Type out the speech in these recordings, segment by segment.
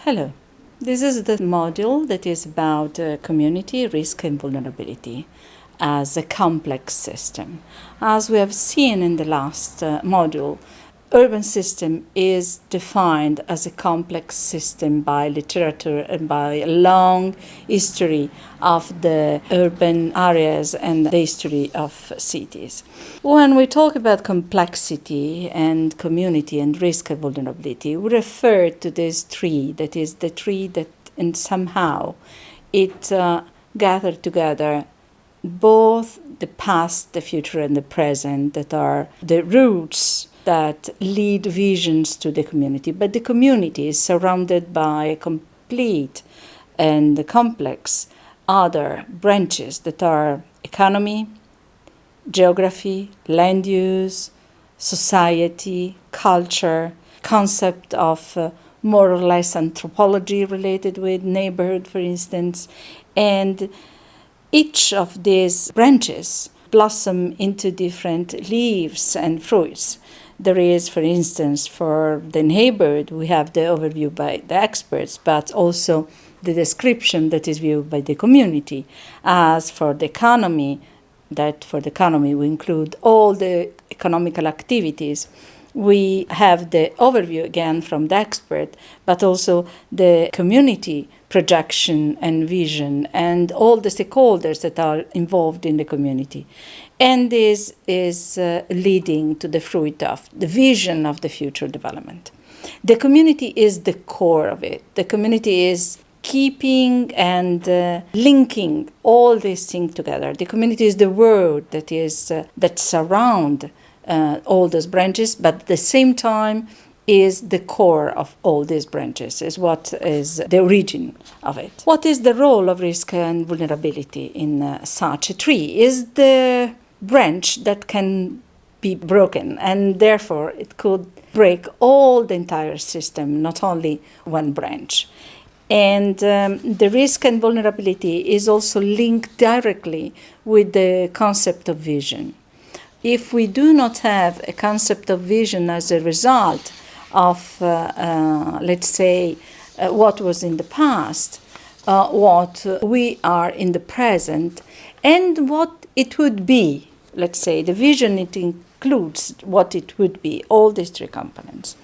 Hello. This is the module that is about community risk and vulnerability as a complex system. As we have seen in the last module, urban system is defined as a complex system by literature and by a long history of the urban areas and the history of cities. When we talk about complexity and community and risk and vulnerability, we refer to this tree, that is the tree that and somehow it gathered together both the past, the future, and the present, that are the roots that lead visions to the community. But the community is surrounded by a complete and complex other branches that are economy, geography, land use, society, culture, concept of more or less anthropology related with neighborhood, for instance, and each of these branches blossom into different leaves and fruits. There is, for instance, for the neighborhood, we have the overview by the experts, but also the description that is viewed by the community. As for the economy, we include all the economical activities. We have the overview again from the expert, but also the community projection and vision and all the stakeholders that are involved in the community. And this is leading to the fruit of the vision of the future development. The community is the core of it. The community is keeping and linking all these things together. The community is the world that surround all those branches, but at the same time is the core of all these branches, is what is the origin of it. What is the role of risk and vulnerability in such a tree? Is the branch that can be broken, and therefore it could break all the entire system, not only one branch. And the risk and vulnerability is also linked directly with the concept of vision. If we do not have a concept of vision as a result of, let's say, what was in the past, what we are in the present, and what it would be, let's say, the vision, it includes what it would be, all these three components.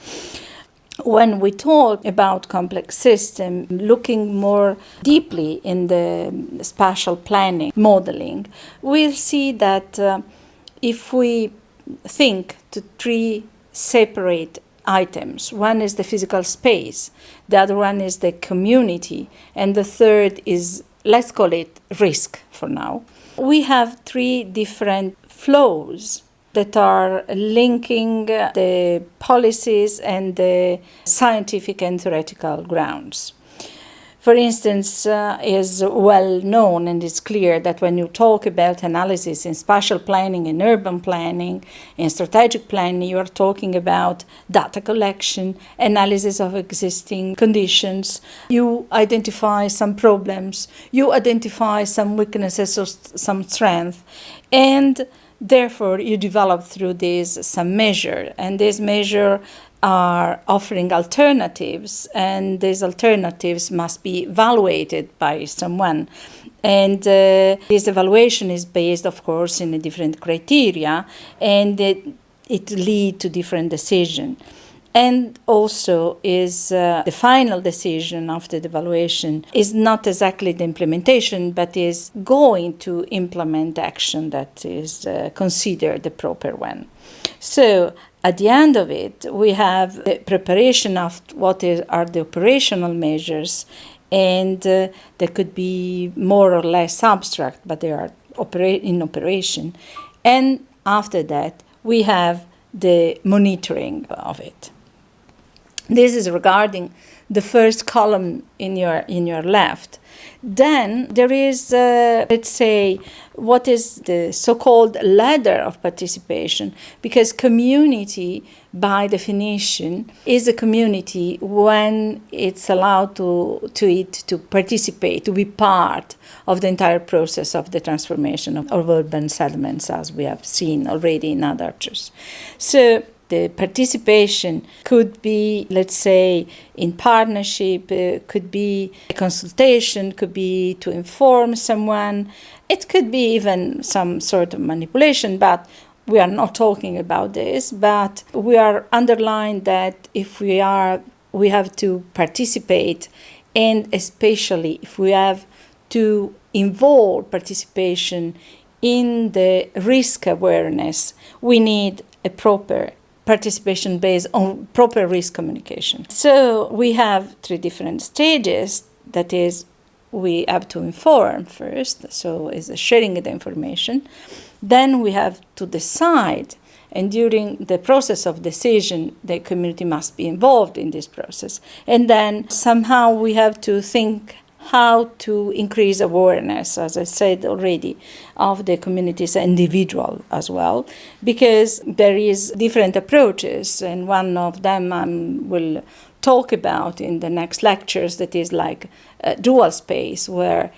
When we talk about complex system, looking more deeply in the spatial planning modeling, we'll see that if we think to three separate items, one is the physical space, the other one is the community, and the third is, let's call it risk for now. We have three different flows that are linking the policies and the scientific and theoretical grounds. For instance, is well known and it's clear that when you talk about analysis in spatial planning, in urban planning, in strategic planning, you are talking about data collection, analysis of existing conditions. You identify some problems, you identify some weaknesses or some strength, and therefore you develop through this some measure, and this measure are offering alternatives, and these alternatives must be evaluated by someone. And this evaluation is based, of course, in a different criteria, and it leads to different decisions. And also is the final decision after the evaluation is not exactly the implementation, but is going to implement action that is considered the proper one. So at the end of it, we have the preparation of are the operational measures, and they could be more or less abstract, but they are in operation. And after that, we have the monitoring of it. This is regarding the first column in your left. Then there is, let's say, what is the so-called ladder of participation, because community, by definition, is a community when it's allowed to participate, to be part of the entire process of the transformation of urban settlements, as we have seen already in other chapters. So The participation could be, let's say, in partnership, could be a consultation, could be to inform someone. It could be even some sort of manipulation, but we are not talking about this. But we are underlying that if we have to participate, and especially if we have to involve participation in the risk awareness, we need a proper participation based on proper risk communication. So we have 3 different stages. That is, we have to inform first, so it's sharing the information. Then we have to decide, and during the process of decision, the community must be involved in this process. And then somehow we have to think how to increase awareness, as I said already, of the communities individual as well, because there is different approaches, and one of them I will talk about in the next lectures, that is like dual space, where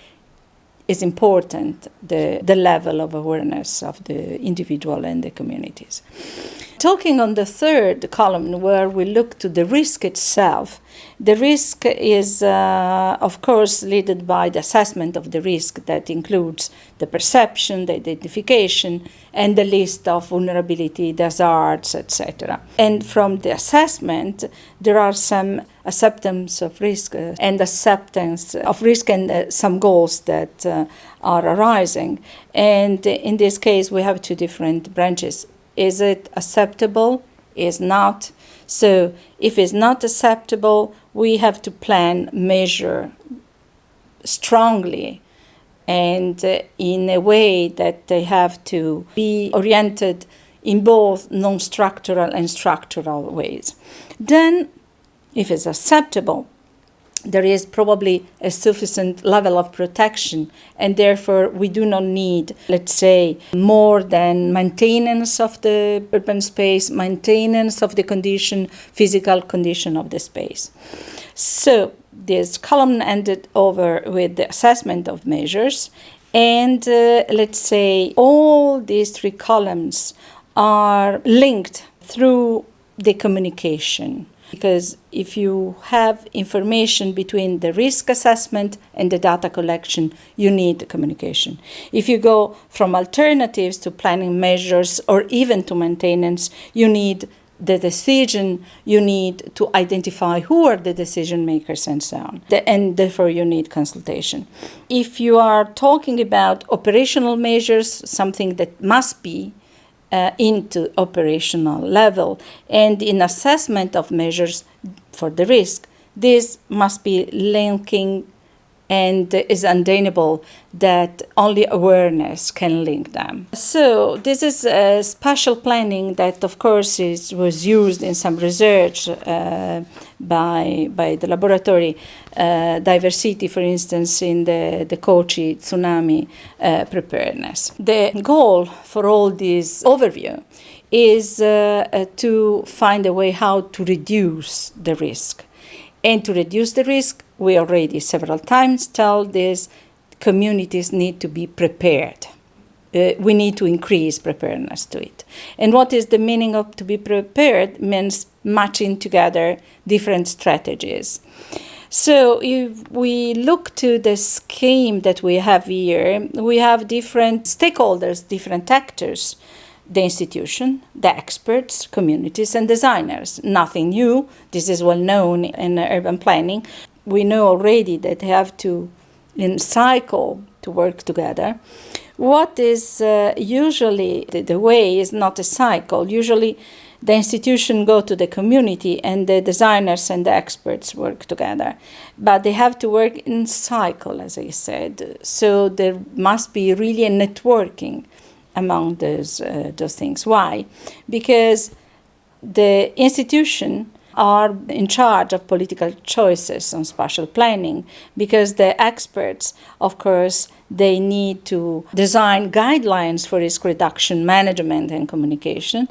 is important the level of awareness of the individual and the communities. Talking on the third column, where we look to the risk itself, the risk is, of course, led by the assessment of the risk that includes the perception, the identification, and the list of vulnerability, the hazards, etc. And from the assessment, there are some acceptance of risk and some goals that are arising. And in this case, we have 2 different branches. Is it acceptable? Is not? So if it's not acceptable, we have to plan, measure strongly, and in a way that they have to be oriented in both non-structural and structural ways. Then, if it's acceptable, there is probably a sufficient level of protection, and therefore we do not need, let's say, more than maintenance of the urban space, maintenance of the physical condition of the space. So this column ended over with the assessment of measures, and let's say all these 3 columns are linked through the communication. Because if you have information between the risk assessment and the data collection, you need communication. If you go from alternatives to planning measures or even to maintenance, you need the decision, you need to identify who are the decision makers and so on. And therefore you need consultation. If you are talking about operational measures, something that must be into operational level, and in assessment of measures for the risk, this must be linking, and is undeniable that only awareness can link them. So this is a spatial planning that, of course, was used in some research by the laboratory, diversity, for instance, in the Kochi tsunami preparedness. The goal for all this overview is to find a way how to reduce the risk. And to reduce the risk, we already several times tell this, communities need to be prepared. We need to increase preparedness to it. And what is the meaning of to be prepared? Means matching together different strategies. So if we look to the scheme that we have here, we have different stakeholders, different actors. The institution, the experts, communities, and designers. Nothing new. This is well known in urban planning. We know already that they have to, in cycle, to work together. What is usually the way is not a cycle. Usually the institution go to the community and the designers and the experts work together. But they have to work in cycle, as I said. So there must be really a networking among those things. Why? Because the institution are in charge of political choices on spatial planning, because the experts, of course, they need to design guidelines for risk reduction management and communication,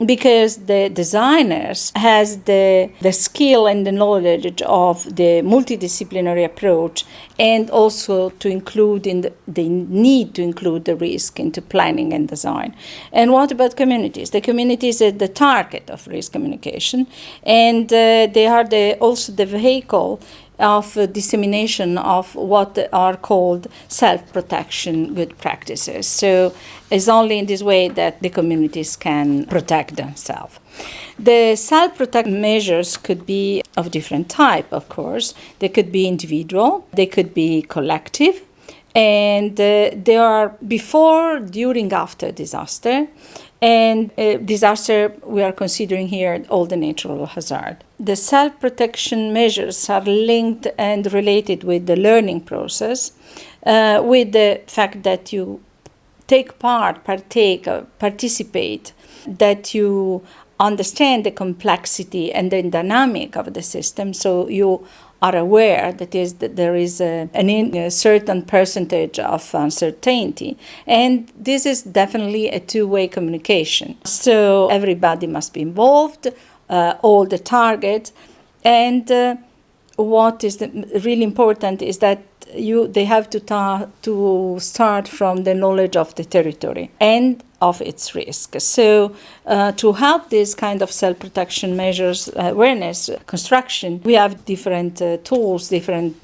because the designers has the skill and the knowledge of the multidisciplinary approach, and also to include the need to include the risk into planning and design. And what about communities? The communities are the target of risk communication, and they are also the vehicle of dissemination of what are called self-protection good practices. So it's only in this way that the communities can protect themselves. The self-protection measures could be of different type, of course. They could be individual, they could be collective, and they are before, during, after disaster. And disaster, we are considering here all the natural hazard. The self-protection measures are linked and related with the learning process, with the fact that you take part, participate, that you understand the complexity and the dynamic of the system, so you are aware that there is a certain percentage of uncertainty. And this is definitely a two-way communication. So everybody must be involved, all the targets. And what is really important is that they have to start from the knowledge of the territory and of its risk. So to help this kind of self-protection measures, awareness, construction, we have different tools, different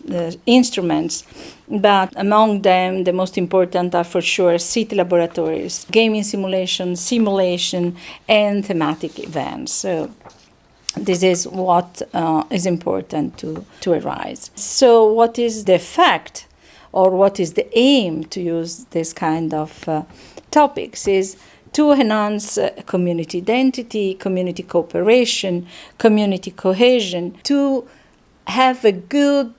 instruments, but among them the most important are for sure city laboratories, gaming simulation, and thematic events. So this is what is important to arise. So what is the effect, or what is the aim to use this kind of topics is to enhance community identity, community cooperation, community cohesion, to have a good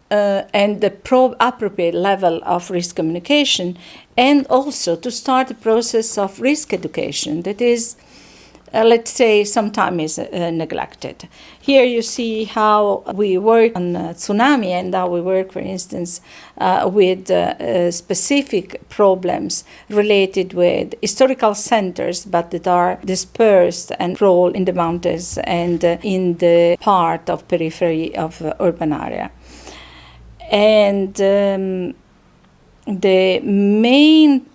and the appropriate level of risk communication, and also to start a process of risk education that is, let's say, sometimes neglected. Here you see how we work on tsunami, and how we work, for instance, with specific problems related with historical centers, but that are dispersed and roll in the mountains and in the part of periphery of urban area. And the main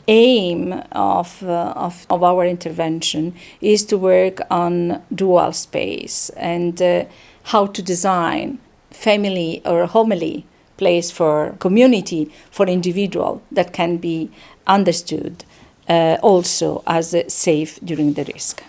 aim of our intervention is to work on dual space and how to design family or homely place for community, for individual, that can be understood also as safe during the risk.